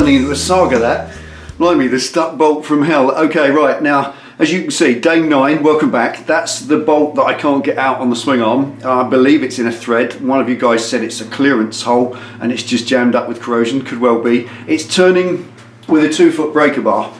turning into a saga that. Blimey, the stuck bolt from hell. Okay, right, now, as you can see, day 9, welcome back. That's the bolt that I can't get out on the swing arm. I believe it's in a thread. One of you guys said it's a clearance hole and it's just jammed up with corrosion, could well be. It's turning with a 2-foot breaker bar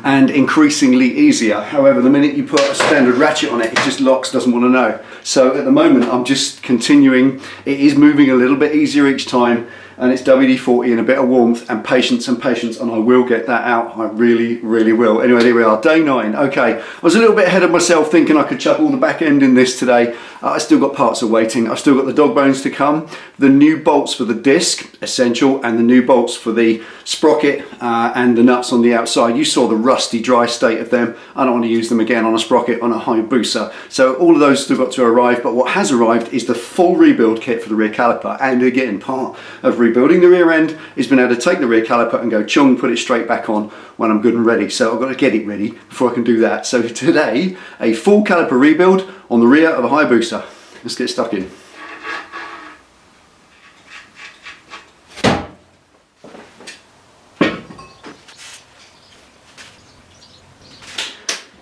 and increasingly easier. However, the minute you put a standard ratchet on it, it just locks, doesn't want to know. So at the moment, I'm just continuing. It is moving a little bit easier each time, and it's WD-40 and a bit of warmth and patience, and I will get that out. I really, really will. Anyway, here we are, day 9. Okay, I was a little bit ahead of myself thinking I could chuck all the back end in this today. I still got parts awaiting. I've still got the dog bones to come, the new bolts for the disc, essential, and the new bolts for the sprocket and the nuts on the outside. You saw the rusty, dry state of them. I don't want to use them again on a sprocket on a Hayabusa. So all of those still got to arrive, but what has arrived is the full rebuild kit for the rear caliper. And again, part of rebuilding the rear end is being able to take the rear caliper and go chung, put it straight back on when I'm good and ready. So I've got to get it ready before I can do that. So today, a full caliper rebuild on the rear of a Hayabusa. Let's get stuck in.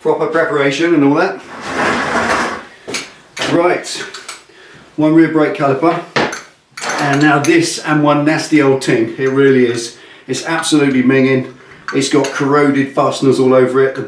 Proper preparation and all that. Right, one rear brake caliper, and now this and one nasty old ting. It really is. It's absolutely minging. It's got corroded fasteners all over it.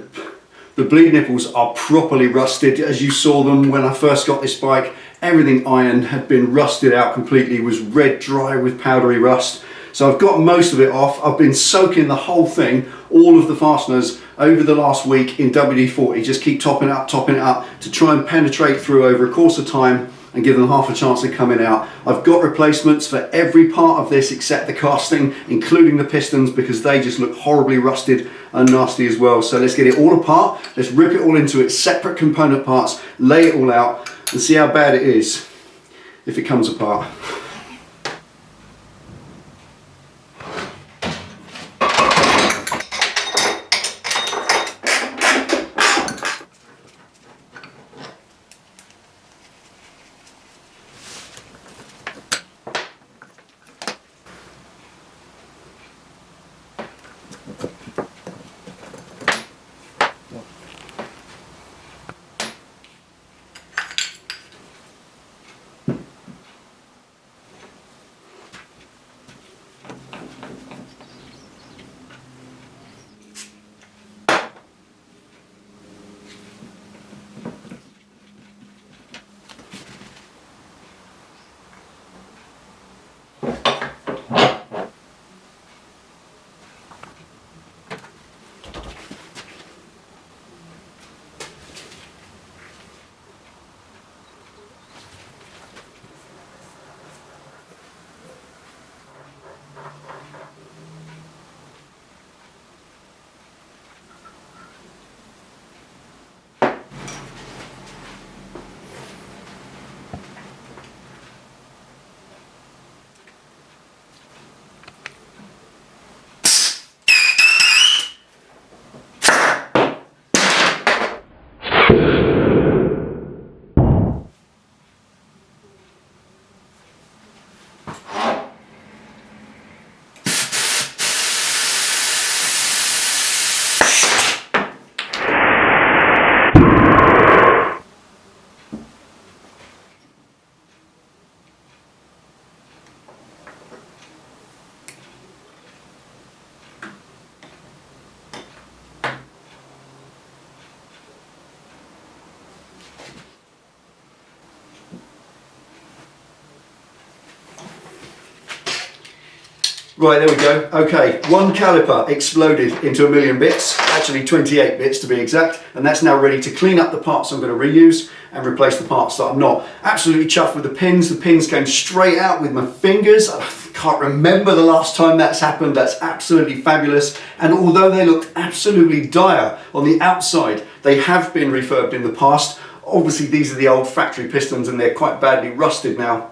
The bleed nipples are properly rusted, as you saw them when I first got this bike. Everything iron had been rusted out completely, it was red dry with powdery rust. So I've got most of it off. I've been soaking the whole thing, all of the fasteners, over the last week in WD-40. Just keep topping it up to try and penetrate through over a course of time and give them half a chance of coming out. I've got replacements for every part of this except the casting, including the pistons, because they just look horribly rusted and nasty as well. So let's get it all apart. Let's rip it all into its separate component parts, lay it all out, and see how bad it is if it comes apart. Right, there we go. Okay, one caliper exploded into 1,000,000 bits, actually 28 bits to be exact, and that's now ready to clean up the parts I'm going to reuse and replace the parts that I'm not. Absolutely chuffed with the pins. The pins came straight out with my fingers. I can't remember the last time that's happened. That's absolutely fabulous. And although they looked absolutely dire on the outside, they have been refurbed in the past. Obviously, these are the old factory pistons and they're quite badly rusted now,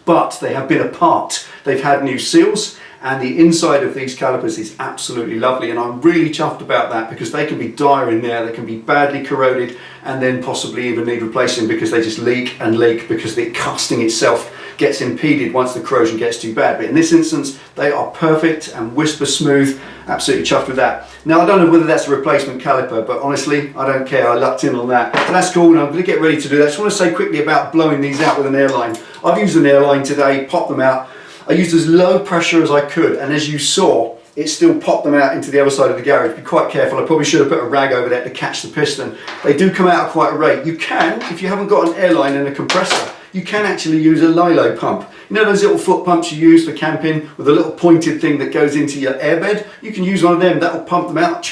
but they have been apart. They've had new seals And the inside of these calipers is absolutely lovely, and I'm really chuffed about that because they can be dire in there, they can be badly corroded, and then possibly even need replacing because they just leak and leak because the casting itself gets impeded once the corrosion gets too bad. But in this instance, they are perfect and whisper smooth. Absolutely chuffed with that. Now, I don't know whether that's a replacement caliper, but honestly, I don't care. I lucked in on that. So that's cool, and I'm going to get ready to do that. I just want to say quickly about blowing these out with an airline. I've used an airline today, popped them out. I used as low pressure as I could, and as you saw, it still popped them out into the other side of the garage. Be quite careful. I probably should have put a rag over there to catch the piston. They do come out at quite a rate. You can, if you haven't got an airline and a compressor, you can actually use a lilo pump. You know those little foot pumps you use for camping with a little pointed thing that goes into your airbed? You can use one of them. That'll pump them out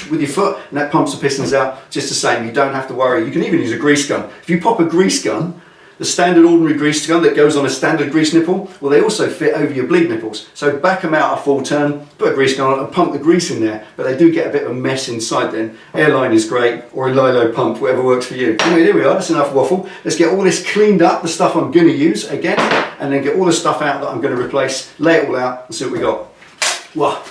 with your foot, and that pumps the pistons out just the same. You don't have to worry. You can even use a grease gun. If you pop a grease gun, the standard ordinary grease gun that goes on a standard grease nipple, well, they also fit over your bleed nipples. So back them out a full turn, put a grease gun on and pump the grease in there, but they do get a bit of a mess inside then. Airline is great, or a lilo pump, whatever works for you. Anyway, there we are, that's enough waffle. Let's get all this cleaned up, the stuff I'm gonna use again, and then get all the stuff out that I'm gonna replace, lay it all out and see what we got. Wow.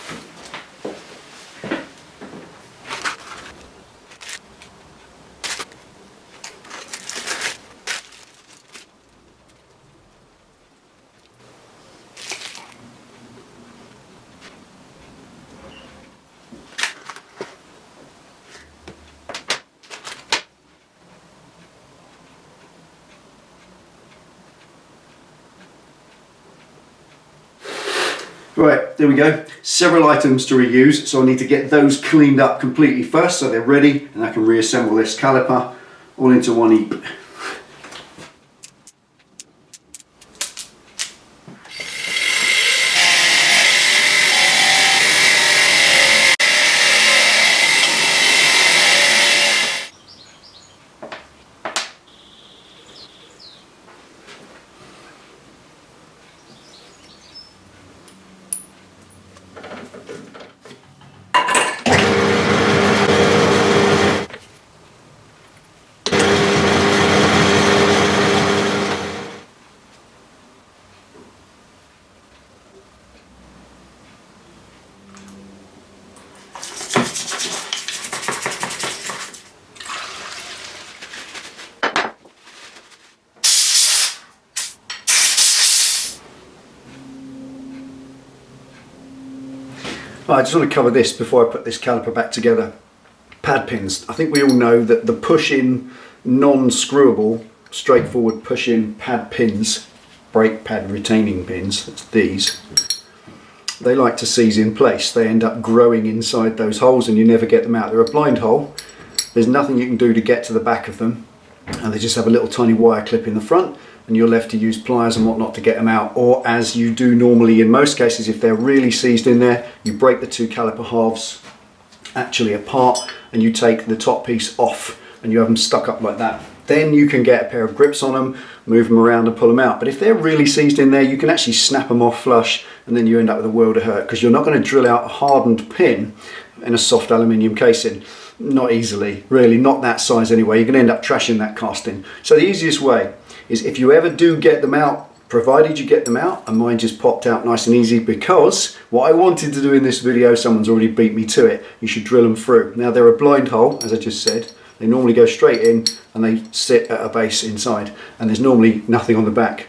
Right, there we go. Several items to reuse, so I need to get those cleaned up completely first so they're ready, and I can reassemble this caliper all into one heap. I just want to cover this before I put this caliper back together. Pad pins. I think we all know that the push-in, non-screwable, straightforward push-in pad pins, brake pad retaining pins, that's these, they like to seize in place. They end up growing inside those holes and you never get them out. They're a blind hole. There's nothing you can do to get to the back of them, and they just have a little tiny wire clip in the front, and you're left to use pliers and whatnot to get them out, or as you do normally in most cases, if they're really seized in there, you break the two caliper halves actually apart and you take the top piece off and you have them stuck up like that. Then you can get a pair of grips on them, move them around and pull them out. But if they're really seized in there, you can actually snap them off flush, and then you end up with a world of hurt because you're not going to drill out a hardened pin in a soft aluminium casing. Not easily, really, not that size anyway. You're going to end up trashing that casting. So the easiest way is, if you ever do get them out, provided you get them out, and mine just popped out nice and easy because what I wanted to do in this video, someone's already beat me to it. You should drill them through. Now they're a blind hole, as I just said. They normally go straight in and they sit at a base inside, and there's normally nothing on the back.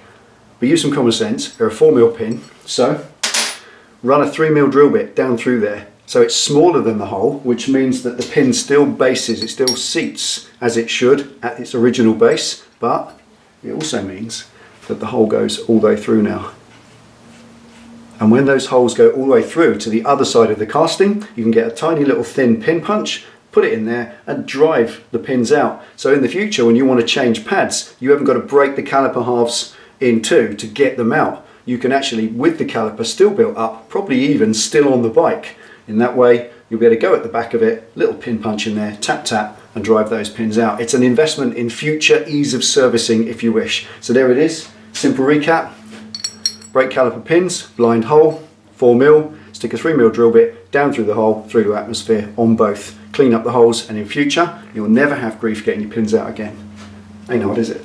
But use some common sense. They're a 4mm pin, so run a 3mm drill bit down through there. So it's smaller than the hole, which means that the pin still bases, it still seats as it should at its original base, but it also means that the hole goes all the way through now. And when those holes go all the way through to the other side of the casting, you can get a tiny little thin pin punch, put it in there and drive the pins out. So in the future, when you want to change pads, you haven't got to break the caliper halves in two to get them out. You can actually, with the caliper still built up, probably even still on the bike. In that way, you'll be able to go at the back of it, little pin punch in there, tap tap, and drive those pins out. It's an investment in future ease of servicing if you wish. So there it is, simple recap. Brake caliper pins, blind hole, 4mm, stick a 3mm drill bit down through the hole, through to atmosphere on both. Clean up the holes, and in future, you'll never have grief getting your pins out again. Ain't hard, is it?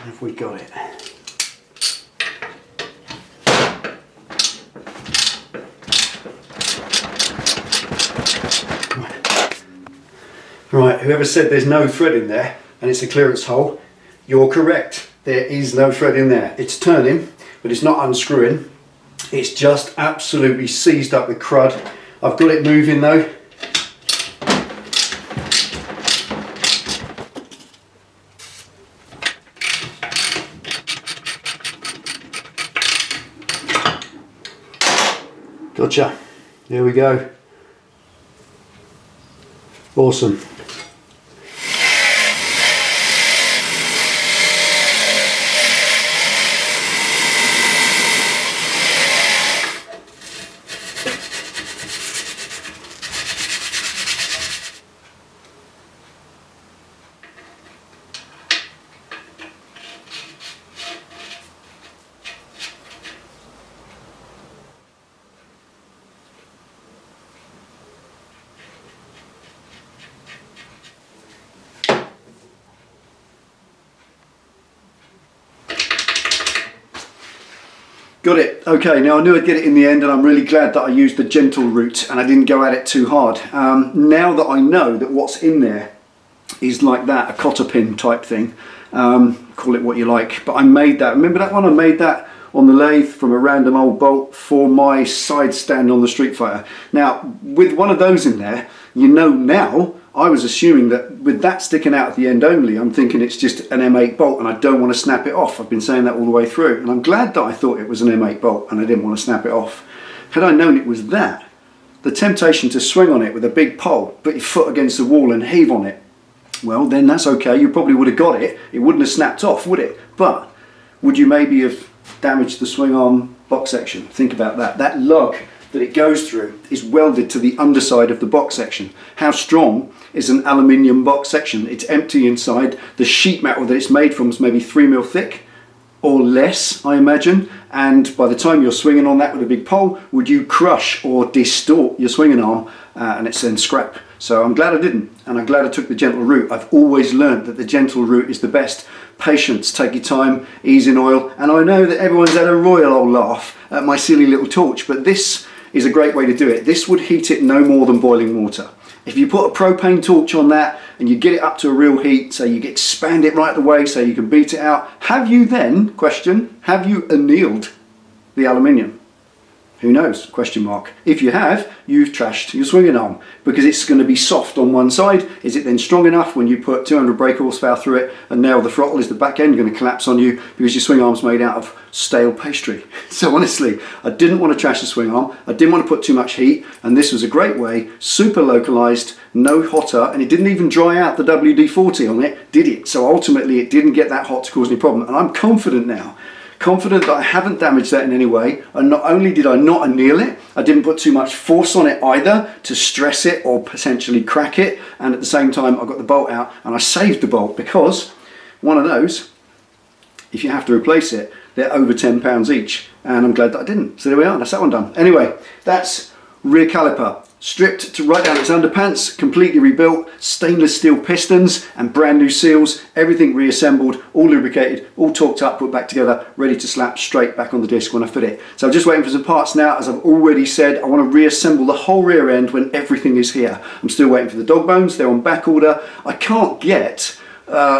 Have we got it? Right, whoever said there's no thread in there and it's a clearance hole, you're correct. There is no thread in there. It's turning, but it's not unscrewing. It's just absolutely seized up with crud. I've got it moving though. Gotcha. There we go. Awesome. Got it. Okay, now I knew I'd get it in the end and I'm really glad that I used the gentle route and I didn't go at it too hard. Now that I know that what's in there is like that, a cotter pin type thing, call it what you like, but I made that. Remember that one? I made that on the lathe from a random old bolt for my side stand on the Street Fighter. Now, with one of those in there, you know now, I was assuming that with that sticking out at the end only, I'm thinking it's just an M8 bolt and I don't want to snap it off. I've been saying that all the way through, and I'm glad that I thought it was an M8 bolt and I didn't want to snap it off. Had I known it was that, the temptation to swing on it with a big pole, put your foot against the wall and heave on it, well then that's okay, you probably would have got it. It wouldn't have snapped off, would it? But would you maybe have damaged the swing arm box section? Think about that. That lug that it goes through is welded to the underside of the box section. How strong is an aluminium box section? It's empty inside. The sheet metal that it's made from is maybe 3mm thick or less, I imagine, and by the time you're swinging on that with a big pole, would you crush or distort your swinging arm and it's then scrap. So I'm glad I didn't, and I'm glad I took the gentle route. I've always learned that the gentle route is the best. Patience, take your time, ease in oil, and I know that everyone's had a royal old laugh at my silly little torch, but this is a great way to do it. This would heat it no more than boiling water. If you put a propane torch on that and you get it up to a real heat, so you expand it right away so you can beat it out, have you then, question, have you annealed the aluminium? Who knows, question mark. If you have, you've trashed your swinging arm because it's going to be soft on one side. Is it then strong enough when you put 200 brake horsepower through it and nail the throttle? Is the back end going to collapse on you because your swing arm's made out of stale pastry? So honestly, I didn't want to trash the swing arm. I didn't want to put too much heat, and this was a great way, super localized, no hotter, and it didn't even dry out the WD-40 on it, did it? So ultimately it didn't get that hot to cause any problem, and I'm confident now. confident that I haven't damaged that in any way. And not only did I not anneal it, I didn't put too much force on it either to stress it or potentially crack it. And at the same time, I got the bolt out and I saved the bolt, because one of those, if you have to replace it, they're over £10 each. And I'm glad that I didn't. So there we are, that's that one done. Anyway, that's rear caliper. Stripped to right down its underpants, completely rebuilt, stainless steel pistons and brand new seals, everything reassembled, all lubricated, all torqued up, put back together, ready to slap straight back on the disc when I fit it. So I'm just waiting for some parts now. As I've already said, I want to reassemble the whole rear end when everything is here. I'm still waiting for the dog bones, they're on back order. I can't get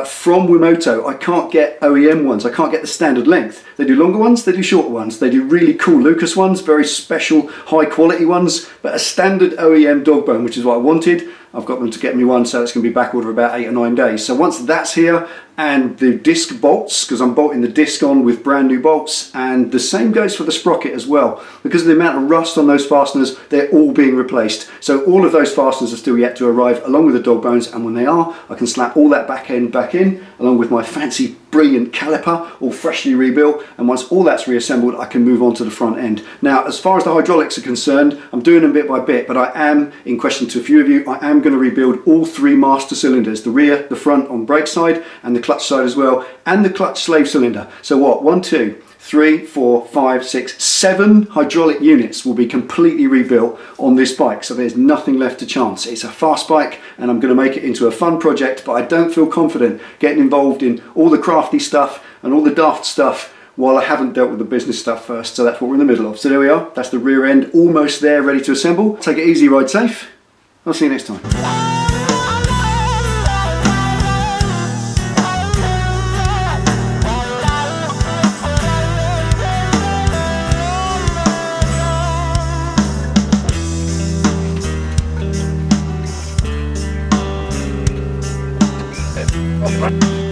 from Wimoto, I can't get OEM ones, I can't get the standard length. They do longer ones, they do shorter ones, they do really cool Lucas ones, very special high quality ones, but a standard OEM dog bone, which is what I wanted, I've got them to get me one, so it's going to be back order about 8 or 9 days. So once that's here, and the disc bolts, because I'm bolting the disc on with brand new bolts, and the same goes for the sprocket as well. Because of the amount of rust on those fasteners, they're all being replaced. So all of those fasteners are still yet to arrive, along with the dog bones, and when they are, I can slap all that back end back in, along with my fancy brilliant caliper, all freshly rebuilt, and once all that's reassembled, I can move on to the front end. Now, as far as the hydraulics are concerned, I'm doing them bit by bit, but I am, in question to a few of you, I am going to rebuild all 3 master cylinders, the rear, the front on brake side, and the clutch side as well, and the clutch slave cylinder. So what, 1, 2, 3, 4, 5, 6, 7 hydraulic units will be completely rebuilt on this bike, so there's nothing left to chance. It's a fast bike and I'm going to make it into a fun project, but I don't feel confident getting involved in all the crafty stuff and all the daft stuff while I haven't dealt with the business stuff first. So that's what we're in the middle of. So there we are, that's the rear end, almost there, ready to assemble. Take it easy, ride safe. I'll see you next time. Right.